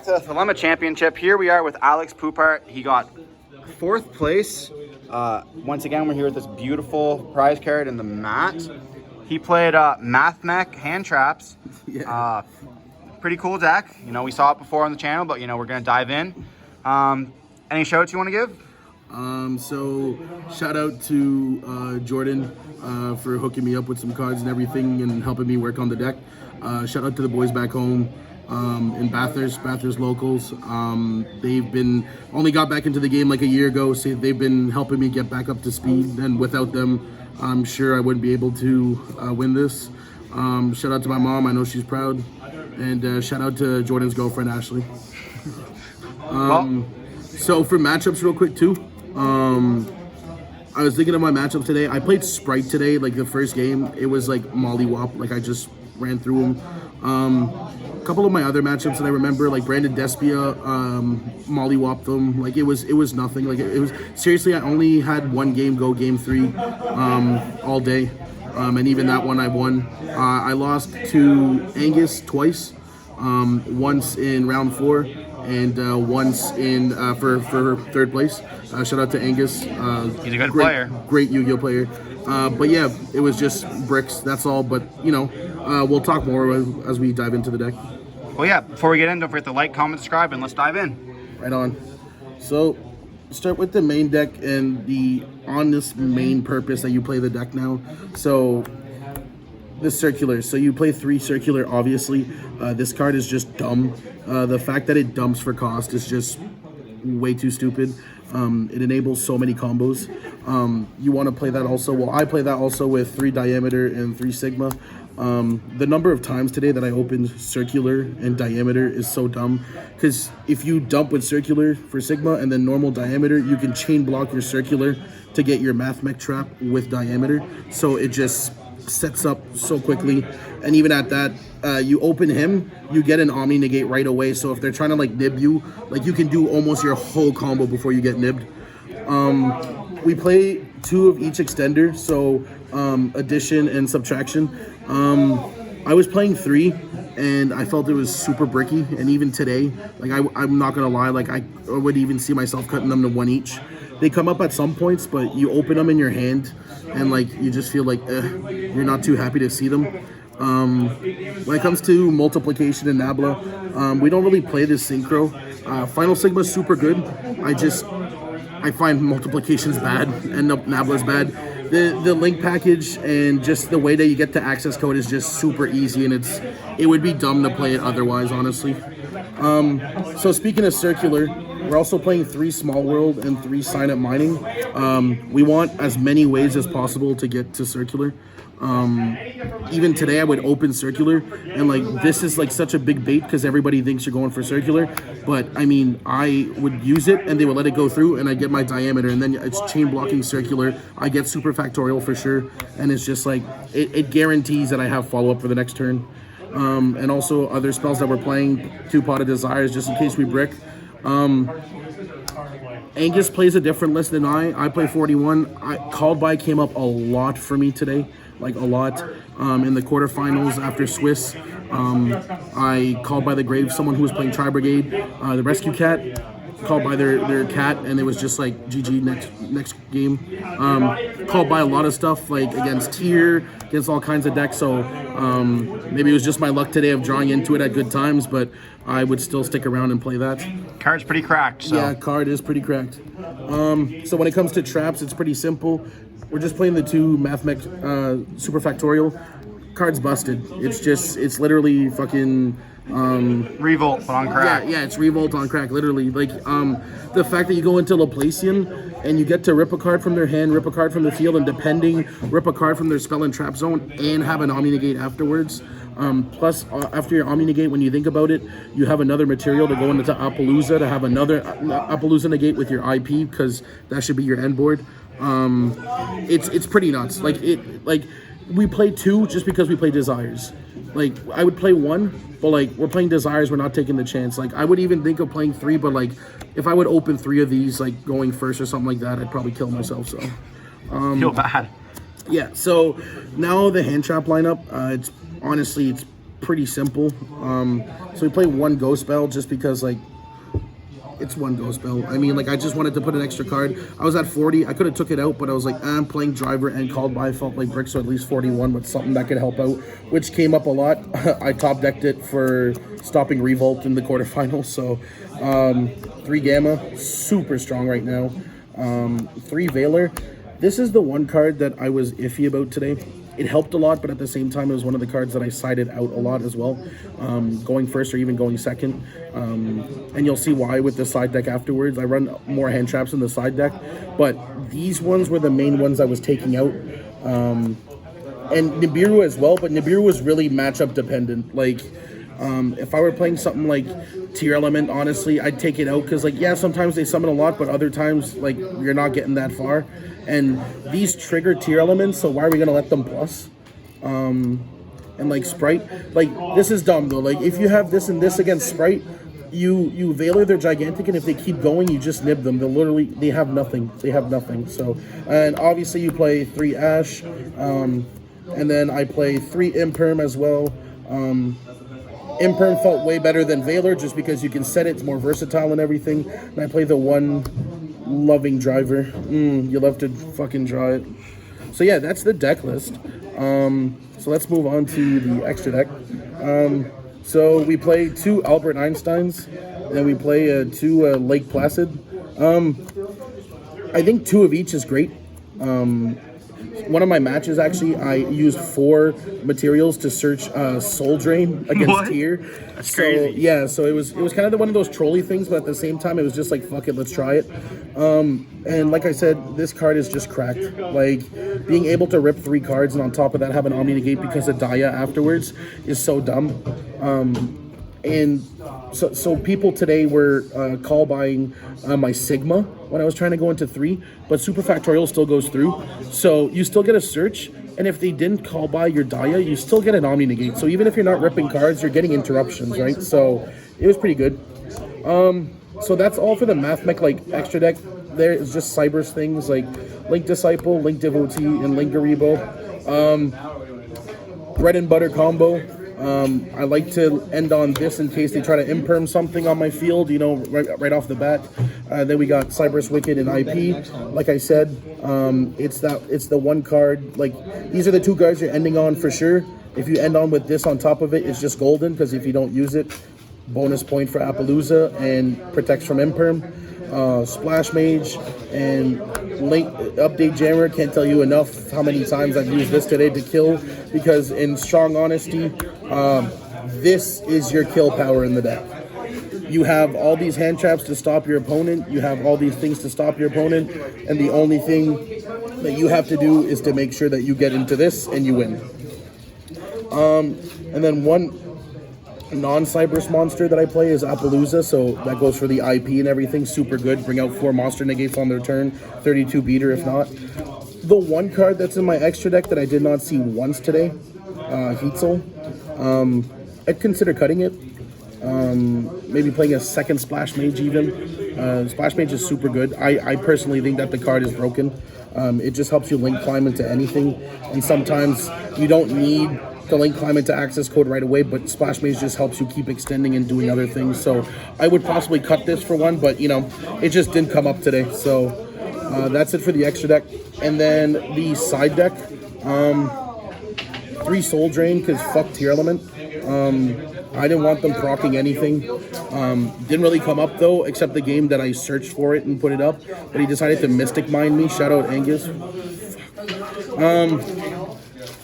to the Thelema Championship. Here we are with Alex Poupart. He got 4th place. Once again, we're here with this beautiful prize card in the mat. He played Mathmech hand traps. Yeah. Pretty cool deck. You know, we saw it before on the channel, but you know, we're gonna dive in. Any shout outs you want to give? So shout out to Jordan for hooking me up with some cards and everything and helping me work on the deck. Shout out to the boys back home in Bathurst locals. They've been only got back into the game like a year ago, so they've been helping me get back up to speed, and without them I'm sure I wouldn't be able to win this. Shout out to my mom, I know she's proud, and shout out to Jordan's girlfriend Ashley. So for matchups real quick too, I was thinking of my matchups today. I played Sprite today, like the first game. It was like mollywop, like I just ran through them. A couple of my other matchups that I remember, like Brandon Despia, mollywopped them. Like it was nothing. Like it was seriously, I only had one game go, game 3, all day, and even that one I won. I lost to Angus twice, once in round 4 and once in for 3rd place. Shout out to Angus. He's a good player. Great Yu-Gi-Oh player. But yeah, it was just bricks, that's all. But you know, we'll talk more as we dive into the deck. Well, yeah, before we get in, don't forget to like, comment, subscribe, and let's dive in. Right on. So start with the main deck and the on this main purpose that you play the deck now. So the circular. So you play 3 circular, obviously. This card is just dumb. The fact that it dumps for cost is just way too stupid. It enables so many combos. You want to play that also. Well, I play that also with 3 diameter and 3 sigma. The number of times today that I opened circular and diameter is so dumb, because if you dump with circular for sigma and then normal diameter, you can chain block your circular to get your Mathmech trap with diameter. So it just sets up so quickly. And even at that, you open him, you get an Omni negate right away. So if they're trying to like nib you, like you can do almost your whole combo before you get nibbed. We play 2 of each extender, so addition and subtraction. I was playing 3 and I felt it was super bricky, and even today, like I'm not gonna lie, like I would even see myself cutting them to 1 each. They come up at some points, but you open them in your hand and like you just feel like you're not too happy to see them. When it comes to multiplication and Nabla, we don't really play this synchro. Final Sigma is super good. I find multiplication's bad and Nabla's bad. The link package and just the way that you get the access code is just super easy, and it would be dumb to play it otherwise, honestly. So speaking of circular, we're also playing 3 small world and 3 sign up mining. We want as many ways as possible to get to circular. Even today I would open circular, and like this is like such a big bait because everybody thinks you're going for circular, but I mean I would use it and they would let it go through and I get my diameter, and then it's chain blocking circular. I get super factorial for sure, and it's just like it guarantees that I have follow up for the next turn. And also other spells that we're playing, 2 Pot of Desires just in case we brick. Angus plays a different list than I play 41. Called By came up a lot for me today, like a lot. In the quarterfinals after Swiss, I called by the grave someone who was playing Tri Brigade, the Rescue Cat, called by their cat, and it was just like GG next game. Called by a lot of stuff, like against tier, against all kinds of decks, so maybe it was just my luck today of drawing into it at good times, but I would still stick around and play that. Card's pretty cracked, so. Yeah, card is pretty cracked. So when it comes to traps, it's pretty simple. We're just playing the 2 Mathmech super factorial. Card's busted. It's literally fucking Revolt, but on crack. Yeah, it's Revolt on crack, literally. Like, the fact that you go into Laplacian and you get to rip a card from their hand, rip a card from the field, and depending, rip a card from their spell and trap zone, and have an Omni negate afterwards. Plus, after your Omni negate, when you think about it, you have another material to go into Appaloosa to have another Appaloosa negate with your IP, because that should be your end board. It's pretty nuts. Like we play 2 just because we play Desires. Like I would play 1, but like we're playing Desires, we're not taking the chance. Like I would even think of playing 3, but like if I would open 3 of these, like going first or something like that, I'd probably kill myself. So feel bad. Yeah. So now the hand trap lineup, it's pretty simple. So we play one Ghost Bell just because, like, it's one Ghost Bell. I mean, like, I just wanted to put an extra card. I was at 40. I could have took it out, but I was like, I'm playing Driver and Called By. I felt like bricks, so at least 41 with something that could help out, which came up a lot. I top decked it for stopping Revolt in the quarterfinals. So 3 Gamma, super strong right now. 3 Veiler. This is the one card that I was iffy about today. It helped a lot, but at the same time, it was one of the cards that I sided out a lot as well, going first or even going second. And you'll see why with the side deck afterwards. I run more hand traps in the side deck, but these ones were the main ones I was taking out. And Nibiru as well, but Nibiru was really matchup dependent. Like, if I were playing something like Tier Element, honestly, I'd take it out because, like, yeah, sometimes they summon a lot, but other times, like, you're not getting that far. And these trigger Tier Elements, so why are we going to let them plus? And, like, Sprite. Like, this is dumb, though. Like, if you have this and this against Sprite, you Veiler their Gigantic, and if they keep going, you just nib them. They have nothing. They have nothing. So, and obviously you play 3 Ash, and then I play 3 Imperm as well. Imperm felt way better than Veiler just because you can set it. It's more versatile and everything. And I play the one Loving Driver. You love to fucking draw it. So yeah, that's the deck list. So let's move on to the extra deck. So we play 2 Albert Einsteins, and we play 2 Lake Placid. I think 2 of each is great. One of my matches, actually, I used 4 materials to search Soul Drain against Tier. That's crazy. Yeah, so it was kind of one of those trolley things, but at the same time, it was just like, fuck it, let's try it. And like I said, this card is just cracked. Like, being able to rip 3 cards and on top of that have an Omni Negate because of Daya afterwards is so dumb. And so people today were call buying my Sigma when I was trying to go into 3, but Super Factorial still goes through. So you still get a search, and if they didn't call by your Daya, you still get an Omni Negate. So even if you're not ripping cards, you're getting interruptions, right? So it was pretty good. So that's all for the Mathmech, like, extra deck. There is just Cybers things like Link Disciple, Link Devotee, and Link Garibo. Bread and butter combo. I like to end on this in case they try to imperm something on my field, you know, right off the bat. Then we got Cyberus Wicked and IP. Like I said, it's the one card. Like, these are the 2 cards you're ending on for sure. If you end on with this on top of it, it's just golden, because if you don't use it, bonus point for Appaloosa and protects from imperm. Splash Mage and Link Update Jammer. Can't tell you enough how many times I've used this today to kill, because in strong honesty, this is your kill power in the deck. You have all these hand traps to stop your opponent, you have all these things to stop your opponent, and the only thing that you have to do is to make sure that you get into this and you win. And then one non-Cyberus monster that I play is Appaloosa, so that goes for the IP and everything. Super good. Bring out 4 monster negates on their turn. 32 beater if not. The one card that's in my extra deck that I did not see once today, Heatzel. I'd consider cutting it. Maybe playing a second Splash Mage even. Splash Mage is super good. I personally think that the card is broken. It just helps you link climb into anything, and sometimes you don't need the link climb into access code right away, but Splash Mage just helps you keep extending and doing other things. So I would possibly cut this for one, but, you know, it just didn't come up today. So that's it for the extra deck. And then the side deck, 3 Soul Drain, because fuck Tier Element. I didn't want them proccing anything. Didn't really come up, though, except the game that I searched for it and put it up. But he decided to Mystic Mine me. Shout out Angus.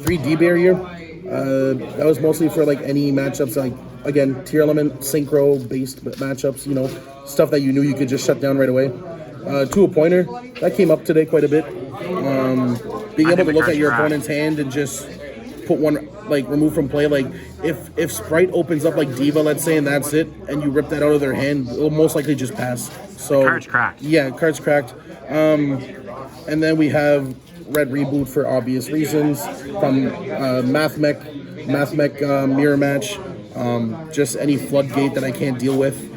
3 D-Barrier. That was mostly for, like, any matchups, like, again, Tier Element, Synchro based matchups, you know, stuff that you knew you could just shut down right away. 2 Appointer, that came up today quite a bit. Being able to look at your opponent's hand and just put one, like, remove from play. Like, if Sprite opens up like Diva, let's say, and that's it, and you rip that out of their hand, it'll most likely just pass. So the card's cracked. Yeah, card's cracked. And then we have Red Reboot for obvious reasons from Mathmech Mirror Match. Just any floodgate that I can't deal with.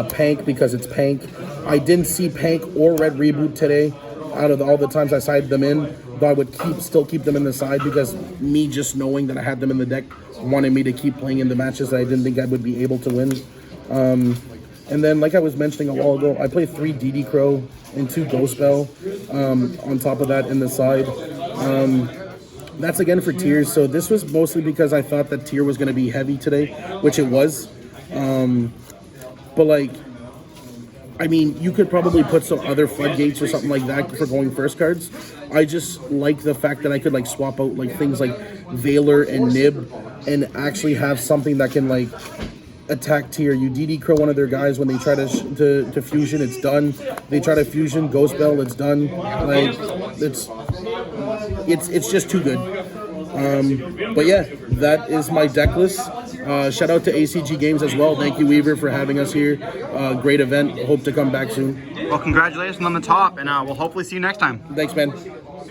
Pank, because it's Pank. I didn't see Pank or Red Reboot today. Out of all the times I sided them in, but I would still keep them in the side, because me just knowing that I had them in the deck wanted me to keep playing in the matches that I didn't think I would be able to win. And then, like I was mentioning a while ago, I played 3 DD Crow and 2 Ghost Bell on top of that in the side. That's again for tiers. So this was mostly because I thought that tier was going to be heavy today, which it was. But like, I mean, you could probably put some other floodgates or something like that for going first cards. I just like the fact that I could like swap out like things like Valor and Nib and actually have something that can like attack tier. You DD Crow one of their guys when they try to fusion, it's done. They try to fusion Ghost Bell, it's done. Like it's just too good. But yeah, that is my deck list. Shout out to ACG Games as well. Thank you, Weaver, for having us here. Great event. Hope to come back soon. Well, congratulations on the top, and we'll hopefully see you next time. Thanks, man.